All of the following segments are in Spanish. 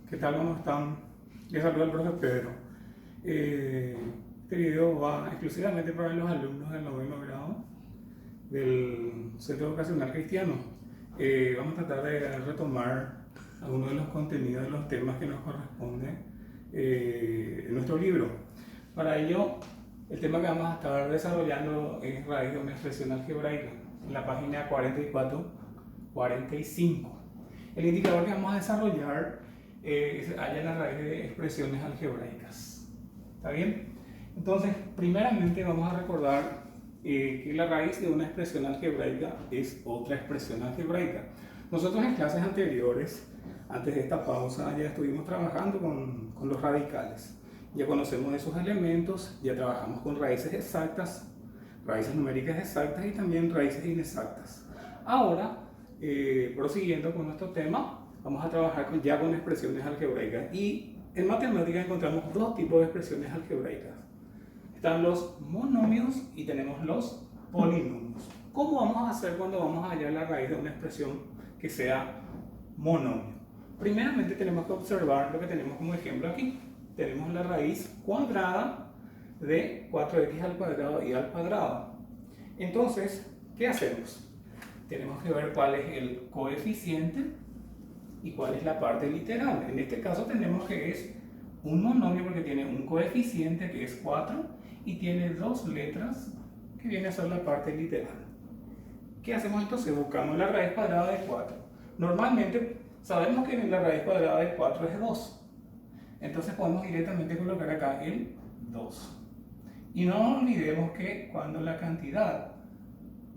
¿Qué tal? ¿Cómo están? Les saluda el profe Pedro. Este video va exclusivamente para los alumnos del noveno grado del Centro Educacional Cristiano. Vamos a tratar de retomar algunos de los contenidos de los temas que nos corresponden en nuestro libro. Para ello, el tema que vamos a estar desarrollando es raíz de una expresión algebraica, en la página 44-45. El indicador que vamos a desarrollar halla la raíz de expresiones algebraicas. ¿Está bien? Entonces, primeramente vamos a recordar que la raíz de una expresión algebraica es otra expresión algebraica. Nosotros en clases anteriores, antes de esta pausa, ya estuvimos trabajando con los radicales. Ya conocemos esos elementos, ya trabajamos con raíces exactas, raíces numéricas exactas y también raíces inexactas. Ahora, prosiguiendo con nuestro tema, vamos a trabajar ya con expresiones algebraicas. Y en matemáticas encontramos dos tipos de expresiones algebraicas. Están los monomios y tenemos los polinomios. ¿Cómo vamos a hacer cuando vamos a hallar la raíz de una expresión que sea monomio? Primeramente tenemos que observar lo que tenemos como ejemplo aquí. Tenemos la raíz cuadrada de 4x al cuadrado y al cuadrado. Entonces, ¿qué hacemos? Tenemos que ver cuál es el coeficiente y cuál es la parte literal. En este caso tenemos que es un monomio porque tiene un coeficiente que es 4 y tiene dos letras que viene a ser la parte literal. ¿Qué hacemos entonces? Buscamos la raíz cuadrada de 4. Normalmente sabemos que la raíz cuadrada de 4 es 2. Entonces podemos directamente colocar acá el 2. Y no olvidemos que cuando la cantidad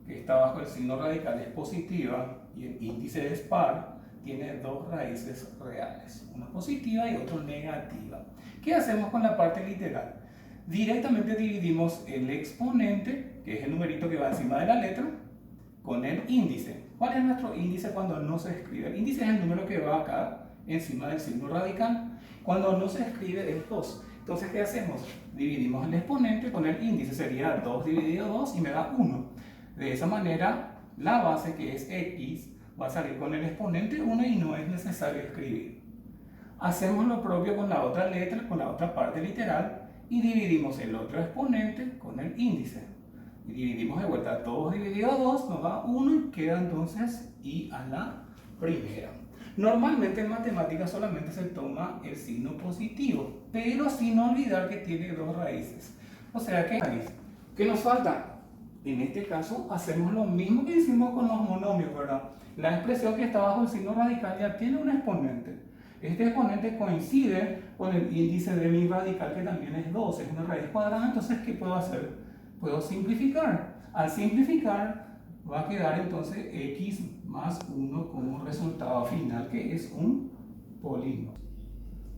que está bajo el signo radical es positiva y el índice es par, tiene dos raíces reales, una positiva y otra negativa. ¿Qué hacemos con la parte literal? Directamente dividimos el exponente, que es el numerito que va encima de la letra, con el índice. ¿Cuál es nuestro índice cuando no se escribe? El índice es el número que va acá encima del signo radical. Cuando no se escribe es 2. Entonces, ¿qué hacemos? Dividimos el exponente con el índice, sería 2 dividido 2 y me da 1. De esa manera, la base, que es x, va a salir con el exponente 1 y no es necesario escribir. Hacemos lo propio con la otra letra, con la otra parte literal, y dividimos el otro exponente con el índice. Y dividimos de vuelta 2 dividido 2, nos da 1 y queda entonces y a la primera. Normalmente en matemáticas solamente se toma el signo positivo, pero sin olvidar que tiene dos raíces. O sea que, ¿qué nos falta? En este caso hacemos lo mismo que hicimos con los monomios, ¿verdad? La expresión que está bajo el signo radical ya tiene un exponente. Este exponente coincide con el índice de mi radical, que también es 2, es una raíz cuadrada. Entonces, ¿qué puedo hacer? Puedo simplificar. Al simplificar va a quedar entonces x más 1 como resultado final, que es un polinomio.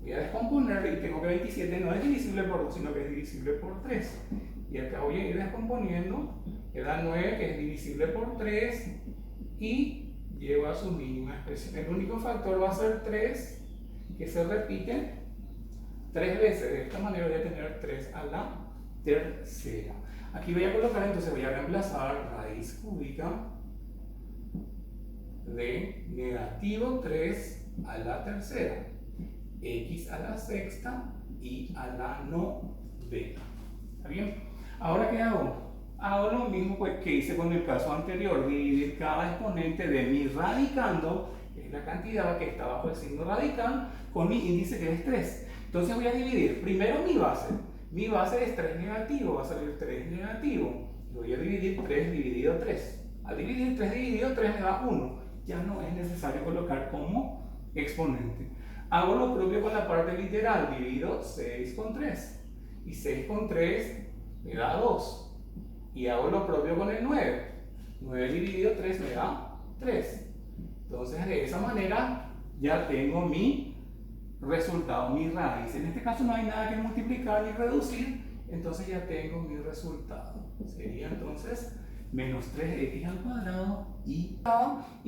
Voy a descomponer y tengo que 27 no es divisible por 2, sino que es divisible por 3. Y acá voy a ir descomponiendo, queda 9 que es divisible por 3 y llego a su mínima expresión. El único factor va a ser 3, que se repite 3 veces. De esta manera voy a tener 3 a la tercera. Aquí voy a colocar, entonces voy a reemplazar raíz cúbica de negativo 3 a la tercera, x a la sexta y a la novena. ¿Está bien? Ahora, ¿qué hago? Hago lo mismo que hice con el caso anterior, dividir cada exponente de mi radicando, que es la cantidad que está bajo el signo radical, con mi índice, que es 3. Entonces voy a dividir primero mi base. Mi base es 3 negativo, va a salir 3 negativo. Y voy a dividir 3 dividido 3. Al dividir 3 dividido 3 me da 1. Ya no es necesario colocar como exponente. Hago lo propio con la parte literal, divido 6 con 3. Y 6 con 3 me da 2. Y hago lo propio con el 9. 9 dividido 3 me da 3. Entonces, de esa manera ya tengo mi resultado, mi raíz. En este caso no hay nada que multiplicar ni reducir, entonces ya tengo mi resultado. Sería entonces menos 3x al cuadrado y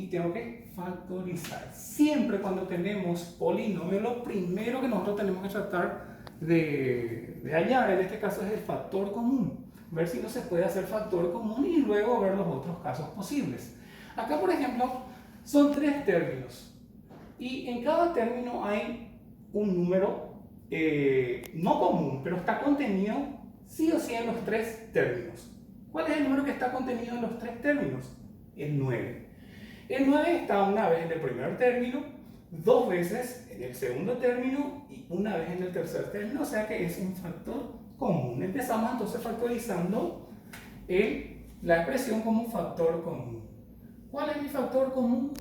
tengo que factorizar. Siempre cuando tenemos polinomio, lo primero que nosotros tenemos que tratar de hallar, en este caso, es el factor común. Ver si no se puede hacer factor común y luego ver los otros casos posibles. Acá, por ejemplo, son 3 términos y en cada término hay un número no común, pero está contenido sí o sí en los tres términos. ¿Cuál es el número que está contenido en los tres términos? El 9. El 9 está una vez en el primer término, dos veces en el segundo término y una vez en el tercer término, o sea que es un factor común. Empezamos entonces factorizando la expresión como un factor común. ¿Cuál es mi factor común?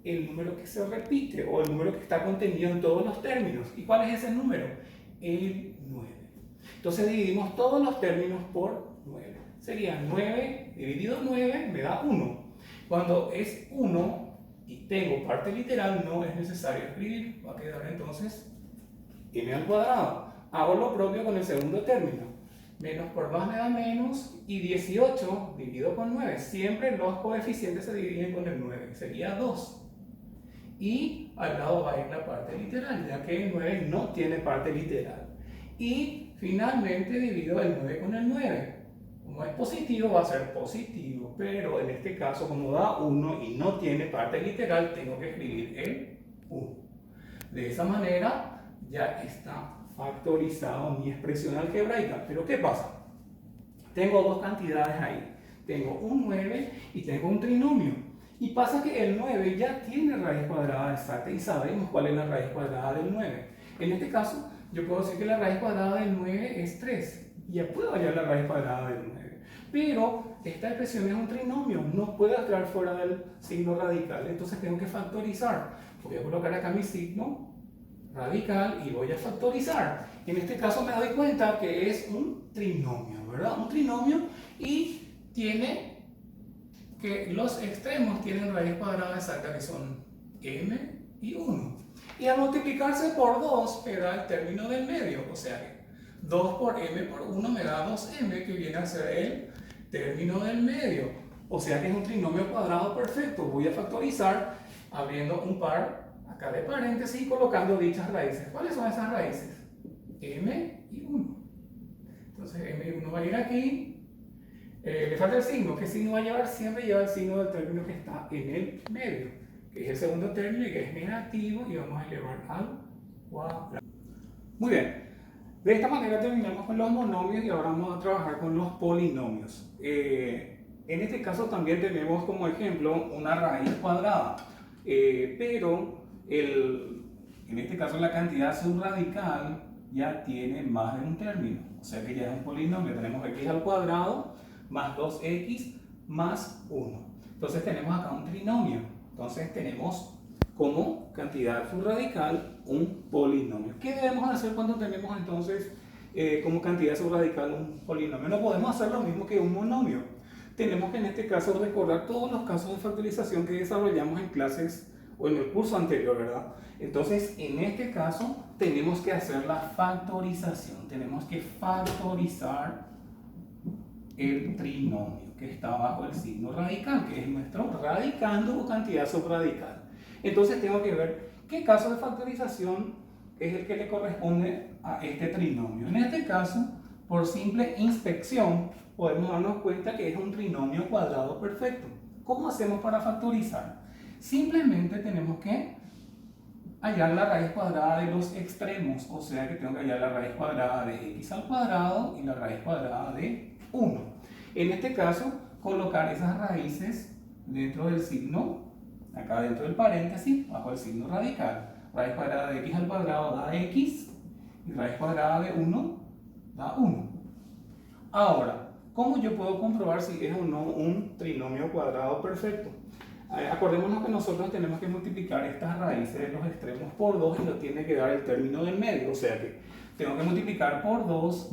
El número que se repite o el número que está contenido en todos los términos. ¿Y cuál es ese número? El 9. Entonces dividimos todos los términos por 9. Sería 9 dividido 9 me da 1. Cuando es 1 y tengo parte literal, no es necesario escribir. Va a quedar entonces m al cuadrado. Hago lo propio con el segundo término. Menos por más me da menos y 18 dividido con 9. Siempre los coeficientes se dividen con el 9. Sería 2. Y al lado va a ir la parte literal, ya que el 9 no tiene parte literal. Y finalmente divido el 9 con el 9. Como es positivo, va a ser positivo, pero en este caso, como da 1 y no tiene parte literal, tengo que escribir el 1. De esa manera ya está factorizado mi expresión algebraica. Pero ¿qué pasa? Tengo dos cantidades ahí. Tengo un 9 y tengo un trinomio. Y pasa que el 9 ya tiene raíz cuadrada exacta y sabemos cuál es la raíz cuadrada del 9. En este caso, yo puedo decir que la raíz cuadrada del 9 es 3. Y ya puedo hallar la raíz cuadrada del 9. Pero esta expresión es un trinomio, no puedo entrar fuera del signo radical. Entonces tengo que factorizar. Voy a colocar acá mi signo radical y voy a factorizar. En este caso me doy cuenta que es un trinomio, ¿verdad? Un trinomio y tiene que los extremos tienen raíz cuadrada exacta, que son m y 1. Y al multiplicarse por 2 me da el término del medio, o sea que 2 por m por 1 me da 2m, que viene a ser el término del medio. O sea que es un trinomio cuadrado perfecto. Voy a factorizar abriendo un par acá de paréntesis y colocando dichas raíces. ¿Cuáles son esas raíces? m y 1. Entonces m y 1 va a ir aquí. Le falta el signo. ¿Qué signo va a llevar? Siempre lleva el signo del término que está en el medio, que es el segundo término y que es negativo, y vamos a elevar al cuadrado. Muy bien. De esta manera terminamos con los monomios y ahora vamos a trabajar con los polinomios. En este caso también tenemos como ejemplo una raíz cuadrada, pero en este caso la cantidad subradical ya tiene más de un término, o sea que ya es un polinomio. Tenemos x al cuadrado más 2x más 1. Entonces tenemos acá un trinomio. Entonces tenemos como cantidad subradical un polinomio. ¿Qué debemos hacer cuando tenemos entonces como cantidad subradical un polinomio? No podemos hacer lo mismo que un monomio. Tenemos que en este caso recordar todos los casos de factorización que desarrollamos en clases o en el curso anterior, ¿verdad? Entonces, en este caso tenemos que hacer la factorización. Tenemos que factorizar el trinomio que está bajo el signo radical, que es nuestro radicando o cantidad subradical. Entonces tengo que ver qué caso de factorización es el que le corresponde a este trinomio. En este caso, por simple inspección, podemos darnos cuenta que es un trinomio cuadrado perfecto. ¿Cómo hacemos para factorizar? Simplemente tenemos que hallar la raíz cuadrada de los extremos, o sea que tengo que hallar la raíz cuadrada de x al cuadrado y la raíz cuadrada de 1. En este caso, colocar esas raíces dentro del signo, acá dentro del paréntesis, bajo el signo radical. Raíz cuadrada de x al cuadrado da x y raíz cuadrada de 1 da 1. Ahora, ¿cómo yo puedo comprobar si es o no un trinomio cuadrado perfecto? Acordémonos que nosotros tenemos que multiplicar estas raíces de los extremos por 2 y nos tiene que dar el término del medio, o sea que tengo que multiplicar por 2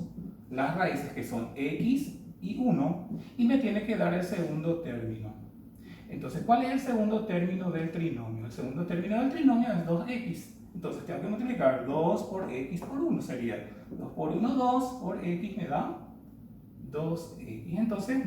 las raíces que son x y 1 y me tiene que dar el segundo término. Entonces, ¿cuál es el segundo término del trinomio? El segundo término del trinomio es 2x. Entonces tengo que multiplicar 2 por x por 1, sería 2 por 1, 2 por x me da 2x. Entonces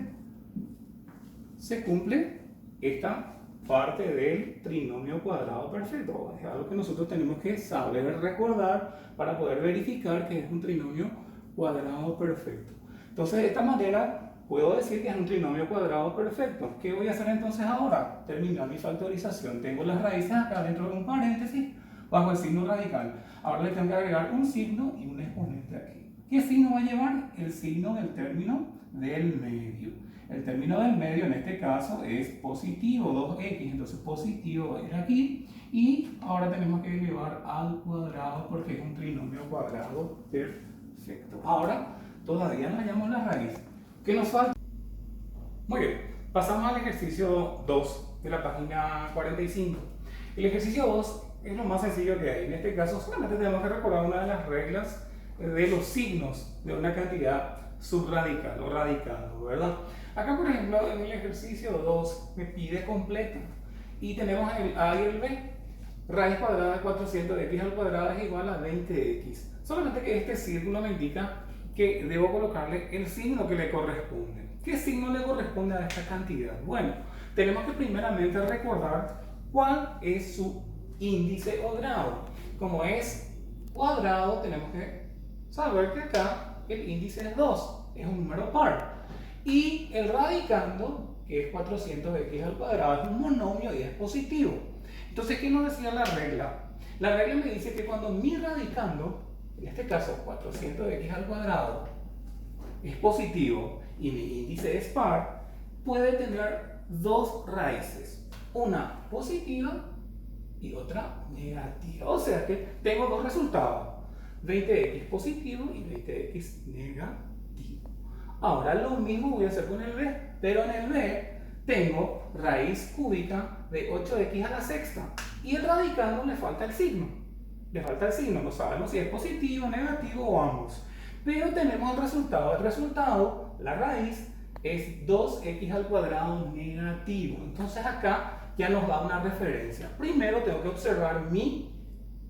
se cumple esta parte del trinomio cuadrado perfecto. Es algo que nosotros tenemos que saber recordar para poder verificar que es un trinomio cuadrado perfecto. Entonces, de esta manera puedo decir que es un trinomio cuadrado perfecto. ¿Qué voy a hacer entonces ahora? Terminar mi factorización. Tengo las raíces acá dentro de un paréntesis. bajo el signo radical. Ahora le tengo que agregar un signo y un exponente aquí. ¿Qué signo va a llevar? El signo del término del medio. El término del medio en este caso es positivo, 2x, entonces positivo va a ir aquí. Y ahora tenemos que llevar al cuadrado porque es un trinomio cuadrado perfecto. Ahora todavía no hallamos la raíz. ¿Qué nos falta? Muy bien, pasamos al ejercicio 2 de la página 45. El ejercicio 2 es lo más sencillo que hay. En este caso solamente tenemos que recordar una de las reglas de los signos de una cantidad subradical o radicando, ¿verdad? Acá, por ejemplo, en el ejercicio 2 me pide completo y tenemos el a y el b. Raíz cuadrada de 400x al cuadrado es igual a 20x. Solamente que este círculo me indica que debo colocarle el signo que le corresponde. ¿Qué signo le corresponde a esta cantidad? Bueno, tenemos que primeramente recordar cuál es su índice o grado. Como es cuadrado, tenemos que saber que acá el índice es 2, es un número par. Y el radicando, que es 400x al cuadrado, es un monomio y es positivo. Entonces, ¿qué nos decía la regla? La regla me dice que cuando mi radicando, en este caso 400x al cuadrado, es positivo y mi índice es par, puede tener dos raíces, una positiva y otra negativa. O sea que tengo dos resultados, 20x positivo y 20x negativo. Ahora lo mismo voy a hacer con el b, pero en el b tengo raíz cúbica de 8x a la sexta y el radicando le falta el signo. Le falta el signo, no sabemos si es positivo, negativo o ambos. Pero tenemos el resultado. El resultado, la raíz, es 2x al cuadrado negativo. Entonces acá ya nos da una referencia. Primero tengo que observar mi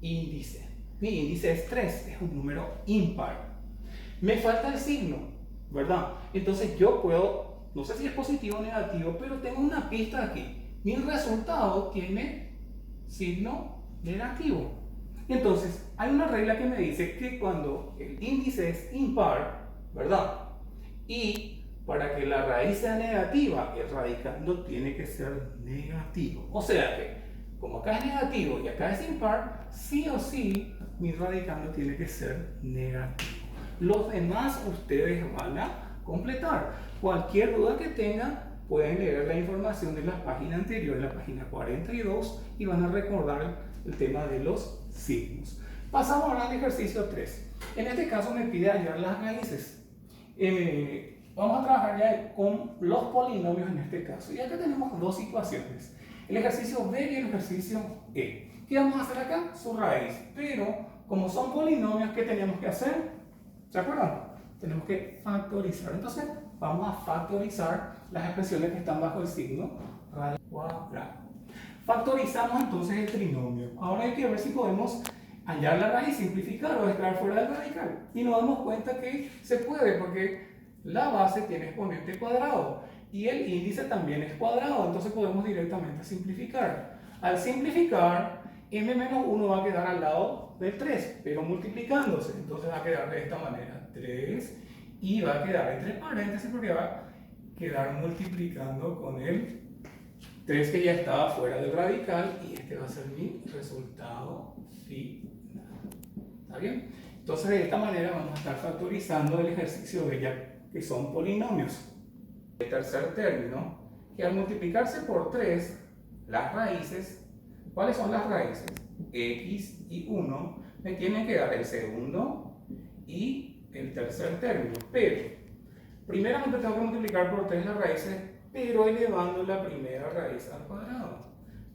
índice. Mi índice es 3, es un número impar. Me falta el signo, ¿verdad? Entonces yo puedo, no sé si es positivo o negativo, pero tengo una pista aquí. Mi resultado tiene signo negativo. Entonces, hay una regla que me dice que cuando el índice es impar, ¿verdad? Y para que la raíz sea negativa, el radicando tiene que ser negativo. O sea que, como acá es negativo y acá es impar, sí o sí, mi radicando tiene que ser negativo. Los demás ustedes van a completar. Cualquier duda que tengan, pueden leer la información de la página anterior, la página 42, y van a recordar el tema de los signos. Pasamos ahora al ejercicio 3. En este caso me pide hallar las raíces. Vamos a trabajar ya con los polinomios en este caso. Y acá tenemos dos situaciones. El ejercicio B y el ejercicio E. ¿Qué vamos a hacer acá? Su raíz. Pero como son polinomios, ¿qué tenemos que hacer? ¿Se acuerdan? Tenemos que factorizar. Entonces vamos a factorizar las expresiones que están bajo el signo radical cuadrado. Factorizamos entonces el trinomio. Ahora hay que ver si podemos hallar la raíz, simplificar o extraer fuera del radical. Y nos damos cuenta que se puede porque la base tiene exponente cuadrado y el índice también es cuadrado. Entonces podemos directamente simplificar. Al simplificar, m menos 1 va a quedar al lado del 3, pero multiplicándose. Entonces va a quedar de esta manera 3 y va a quedar entre paréntesis porque va a quedar multiplicando con el 3 que ya estaba fuera del radical y este va a ser mi resultado final. ¿Está bien? Entonces de esta manera vamos a estar factorizando el ejercicio de ya que son polinomios. El tercer término, que al multiplicarse por 3, las raíces, ¿cuáles son las raíces? X y 1 me tienen que dar el segundo y el tercer término. Pero, primeramente tengo que multiplicar por 3 las raíces, pero elevando la primera raíz al cuadrado.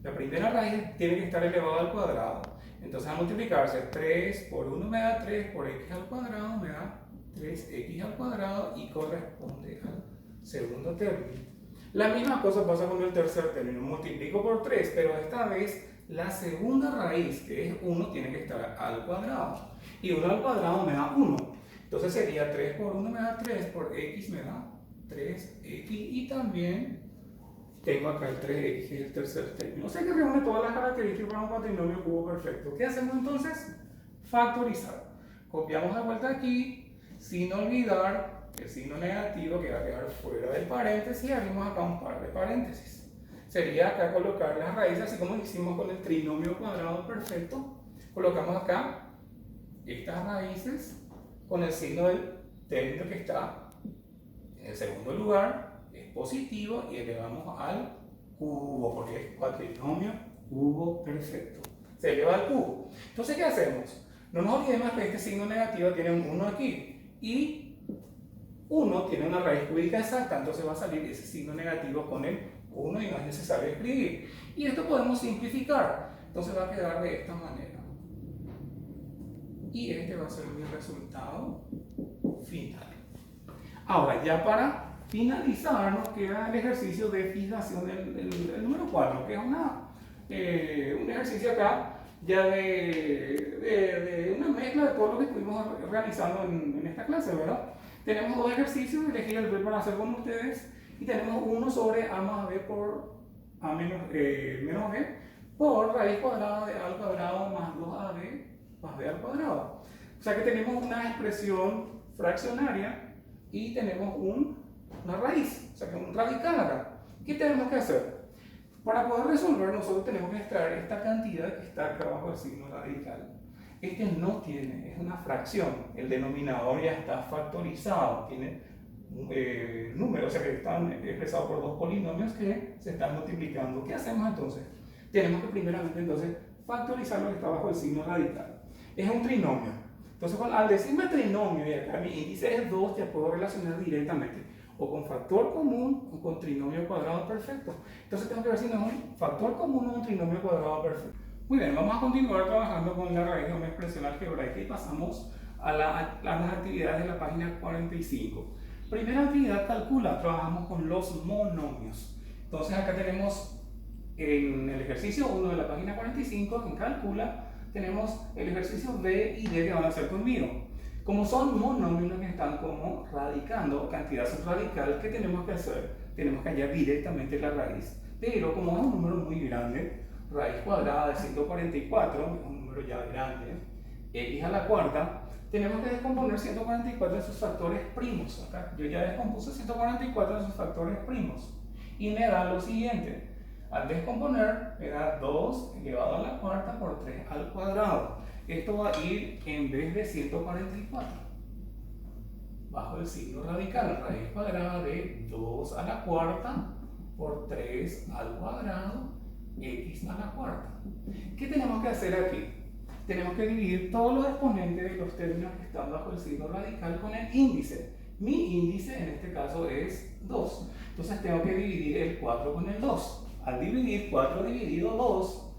La primera raíz tiene que estar elevada al cuadrado. Entonces, al multiplicarse 3 por 1 me da 3, por x al cuadrado me da 3x al cuadrado y corresponde al segundo término. La misma cosa pasa con el tercer término. Multiplico por 3, pero esta vez la segunda raíz, que es 1, tiene que estar al cuadrado. Y 1 al cuadrado me da 1. Entonces sería 3 por 1 me da 3, por x me da 3x y también tengo acá el 3x, que es el tercer término. O sea que reúne todas las características para un cuatrinomio cubo perfecto. ¿Qué hacemos entonces? Factorizar. Copiamos la vuelta aquí, sin olvidar el signo negativo que va a quedar fuera del paréntesis y abrimos acá un par de paréntesis. Sería acá colocar las raíces, así como hicimos con el trinomio cuadrado perfecto. colocamos acá estas raíces con el signo del término que está en el segundo lugar, es positivo, y elevamos al cubo, porque es cuatrinomio cubo perfecto. Se eleva al cubo. Entonces, ¿qué hacemos? No nos olvidemos que este signo negativo tiene un 1 aquí, y 1 tiene una raíz cúbica exacta, entonces va a salir ese signo negativo con el 1 y no es necesario escribir. Y esto podemos simplificar, entonces va a quedar de esta manera. Y este va a ser mi resultado final. Ahora, ya para finalizar, nos queda el ejercicio de fijación del número 4, que es un ejercicio acá ya de una mezcla de todo lo que estuvimos realizando en esta clase, ¿verdad? Tenemos dos ejercicios, elegir el verbo para hacer con ustedes, y tenemos uno sobre a más b por a menos b por raíz cuadrada de a al cuadrado más 2ab más b al cuadrado. O sea que tenemos una expresión fraccionaria y tenemos una raíz, o sea que un radical acá. ¿Qué tenemos que hacer? Para poder resolver, nosotros tenemos que extraer esta cantidad que está acá abajo del signo radical. Este no tiene, es una fracción. El denominador ya está factorizado, tiene números, o sea que están expresados por dos polinomios que se están multiplicando. ¿Qué hacemos entonces? Tenemos que primeramente entonces factorizar lo que está bajo el signo radical. Es un trinomio. Entonces, al decirme trinomio y acá mi índice es 2, ya puedo relacionar directamente o con factor común o con trinomio cuadrado perfecto. Entonces tengo que ver si no es un factor común o un trinomio cuadrado perfecto. Muy bien, vamos a continuar trabajando con la raíz de una expresión algebraica y pasamos a las actividades de la página 45. Primera actividad, calcula. Trabajamos con los monomios. Entonces acá tenemos en el ejercicio 1 de la página 45, en calcula, tenemos el ejercicio B y D que van a hacer conmigo. Como son monomios que están como radicando cantidad subradical, ¿qué tenemos que hacer? Tenemos que hallar directamente la raíz. Pero como es un número muy grande, raíz cuadrada de 144, es un número ya grande, x a la cuarta, tenemos que descomponer 144 en sus factores primos. Acá yo ya descompuse 144 en sus factores primos. Y me da lo siguiente. Al descomponer, me da 2 elevado a la cuarta por 3 al cuadrado. Esto va a ir en vez de 144 bajo el signo radical, raíz cuadrada de 2 a la cuarta por 3 al cuadrado, x a la cuarta. ¿Qué tenemos que hacer aquí? Tenemos que dividir todos los exponentes de los términos que están bajo el signo radical con el índice. Mi índice en este caso es 2. Entonces tengo que dividir el 4 con el 2. Al dividir 4 dividido 2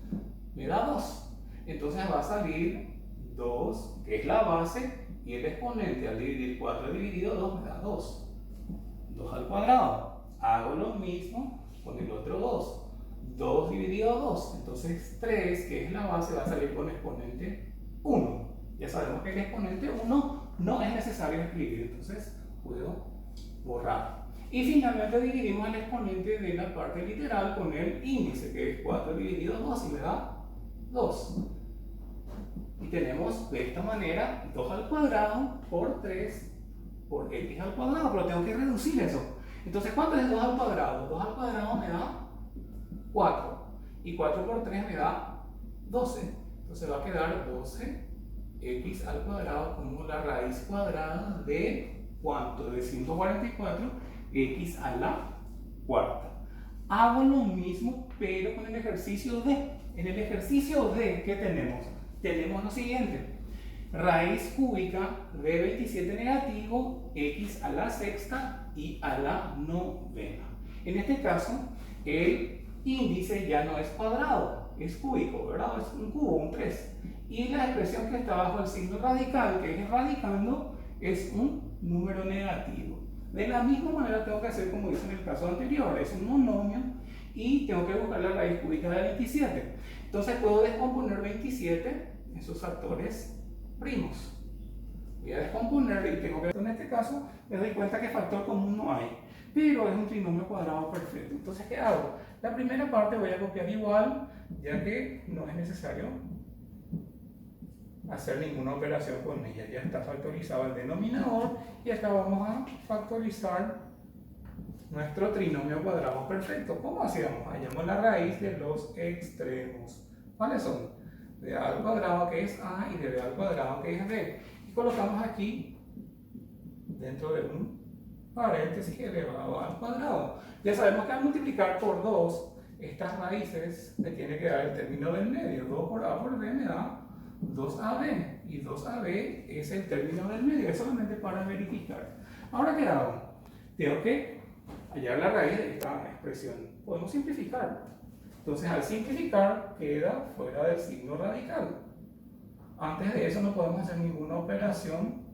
me da 2. Entonces va a salir 2, que es la base, y el exponente al dividir 4 dividido 2 me da 2. 2 al cuadrado. Hago lo mismo con el otro 2. 2 dividido 2, entonces 3, que es la base, va a salir con exponente 1. Ya sabemos que el exponente 1 no es necesario escribir, entonces puedo borrar. Y finalmente dividimos el exponente de la parte literal con el índice, que es 4 dividido 2 y me da 2. Y tenemos de esta manera 2 al cuadrado por 3 por x al cuadrado, pero tengo que reducir eso. Entonces, ¿cuánto es 2 al cuadrado? 2 al cuadrado me da 4. Y 4 por 3 me da 12. Entonces va a quedar 12x al cuadrado como la raíz cuadrada de ¿cuánto? De 144 x a la cuarta. Hago lo mismo pero con el ejercicio D. En el ejercicio D, ¿qué tenemos? Tenemos lo siguiente. Raíz cúbica de 27 negativo, x a la sexta y a la novena. En este caso, el índice ya no es cuadrado, es cúbico, ¿verdad? Es un cubo, un 3. Y la expresión que está bajo el signo radical, que es radicando, es un número negativo. De la misma manera tengo que hacer como hice en el caso anterior, es un monomio y tengo que buscar la raíz cúbica de 27. Entonces puedo descomponer 27 en sus factores primos. Voy a descomponer y tengo que, en este caso, me doy cuenta que factor común no hay, pero es un trinomio cuadrado perfecto. Entonces, ¿qué hago? La primera parte voy a copiar igual, ya que no es necesario hacer ninguna operación con ella. Ya está factorizado el denominador y acá vamos a factorizar nuestro trinomio cuadrado perfecto. ¿Cómo hacíamos? Hallamos la raíz de los extremos. ¿Cuáles son? de a al cuadrado que es a y de b al cuadrado que es b. Y colocamos aquí dentro de un paréntesis elevado al cuadrado. Ya sabemos que al multiplicar por 2 estas raíces me tiene que dar el término del medio. 2 por a por b me da 2ab. Y 2ab es el término del medio. Es solamente para verificar. Ahora, ¿qué hago? Tengo que hallar la raíz de esta expresión. Podemos simplificar. Entonces, al simplificar, queda fuera del signo radical. Antes de eso no podemos hacer ninguna operación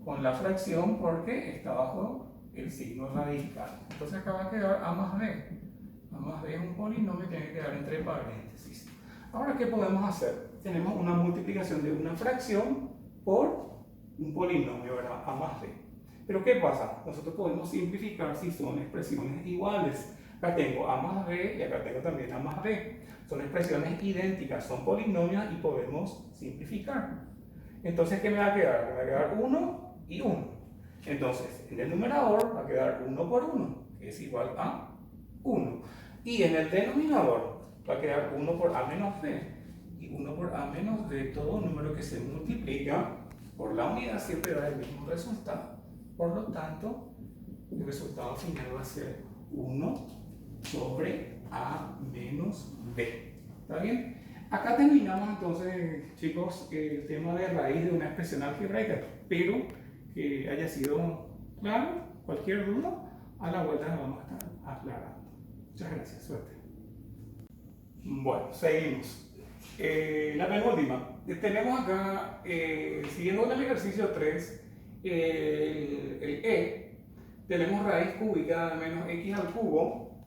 con la fracción porque está bajo el signo radical. Entonces acá va a quedar a más b. A más b es un polinomio, tiene que quedar entre paréntesis. Ahora, ¿qué podemos hacer? Tenemos una multiplicación de una fracción por un polinomio, ¿verdad? A más b. Pero ¿qué pasa? Nosotros podemos simplificar si son expresiones iguales. Acá tengo a más b y acá tengo también a más b. Son expresiones idénticas, son polinomios y podemos simplificar. Entonces, ¿qué me va a quedar? Me va a quedar 1 y 1. Entonces, en el numerador va a quedar 1 por 1, que es igual a 1. Y en el denominador va a quedar 1 por a menos b. Y 1 por a menos b, todo número que se multiplica por la unidad siempre da el mismo resultado. Por lo tanto, el resultado final va a ser 1 sobre a menos b. ¿Está bien? Acá terminamos entonces, chicos, el tema de raíz de una expresión algebraica. Espero que haya sido claro. Cualquier duda, a la vuelta la vamos a estar aclarando. Muchas gracias, suerte. Bueno, seguimos. La penúltima. Tenemos acá, siguiendo con el ejercicio 3, el E, tenemos raíz cúbica de menos x al cubo,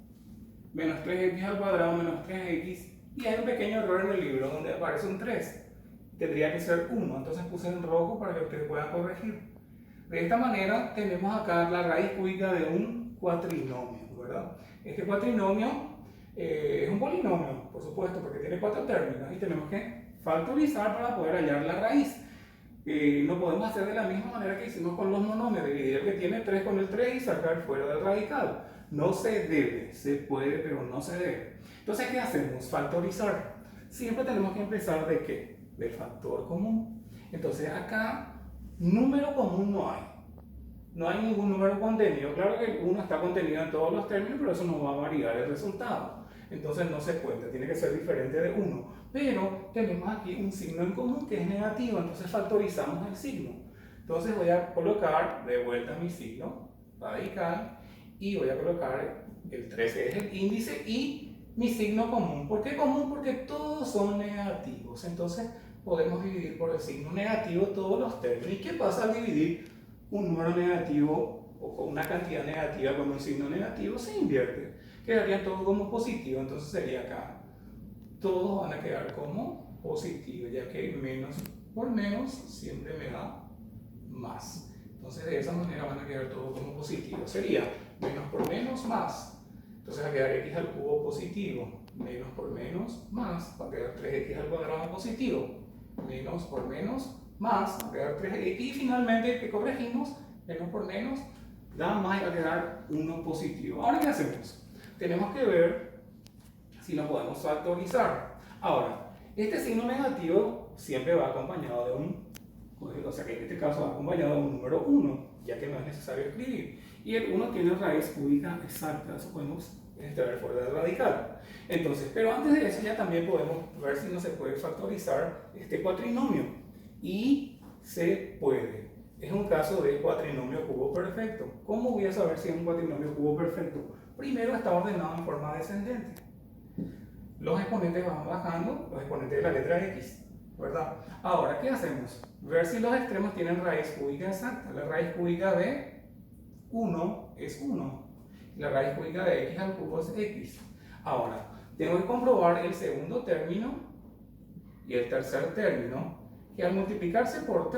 menos 3x al cuadrado, menos 3x, y hay un pequeño error en el libro donde aparece un 3. Tendría que ser 1, entonces puse en rojo para que ustedes puedan corregir. De esta manera tenemos acá la raíz cúbica de un cuatrinomio, ¿verdad? Este cuatrinomio es un polinomio, por supuesto, porque tiene 4 términos y tenemos que factorizar para poder hallar la raíz. Lo podemos hacer de la misma manera que hicimos con los monomios, dividir el que tiene 3 con el 3 y sacar fuera del radical. No se debe, se puede, pero no se debe. Entonces, ¿qué hacemos? Factorizar. Siempre tenemos que empezar ¿de qué? Del factor común. Entonces, acá, número común no hay. No hay ningún número contenido. Claro que el 1 está contenido en todos los términos, pero eso no va a variar el resultado. Entonces no se cuenta, tiene que ser diferente de 1. Pero tenemos aquí un signo en común que es negativo, entonces factorizamos el signo. Entonces voy a colocar de vuelta mi signo radical y voy a colocar el 3 que es el índice y mi signo común. ¿Por qué común? Porque todos son negativos. Entonces podemos dividir por el signo negativo todos los términos. ¿Y qué pasa al dividir un número negativo o con una cantidad negativa con un signo negativo? Se invierte. Quedaría todo como positivo, entonces sería acá. Todos van a quedar como positivo, ya que menos por menos siempre me da más. Entonces de esa manera van a quedar todos como positivo. Sería menos por menos más. Entonces va a quedar x al cubo positivo. Menos por menos más. Va a quedar 3x al cuadrado positivo. Menos por menos más. Va a quedar 3x. Y finalmente, ¿qué corregimos? Menos por menos da más y va a quedar 1 positivo. Ahora, ¿qué hacemos? Tenemos que ver si lo podemos factorizar. Ahora, este signo negativo siempre va acompañado de un, o sea que en este caso va acompañado de un número 1, ya que no es necesario escribir. Y el 1 tiene raíz cúbica exacta, eso podemos ver fuera del radical. Entonces, pero antes de eso ya también podemos ver si no se puede factorizar este cuatrinomio. Y se puede. Es un caso de cuatrinomio cubo perfecto. ¿Cómo voy a saber si es un cuatrinomio cubo perfecto? Primero está ordenado en forma descendente. Los exponentes van bajando, los exponentes de la letra X, ¿verdad? Ahora, ¿qué hacemos? Ver si los extremos tienen raíz cúbica exacta. La raíz cúbica de 1 es 1. La raíz cúbica de x al cubo es x. Ahora, tengo que comprobar el segundo término y el tercer término, que al multiplicarse por 3,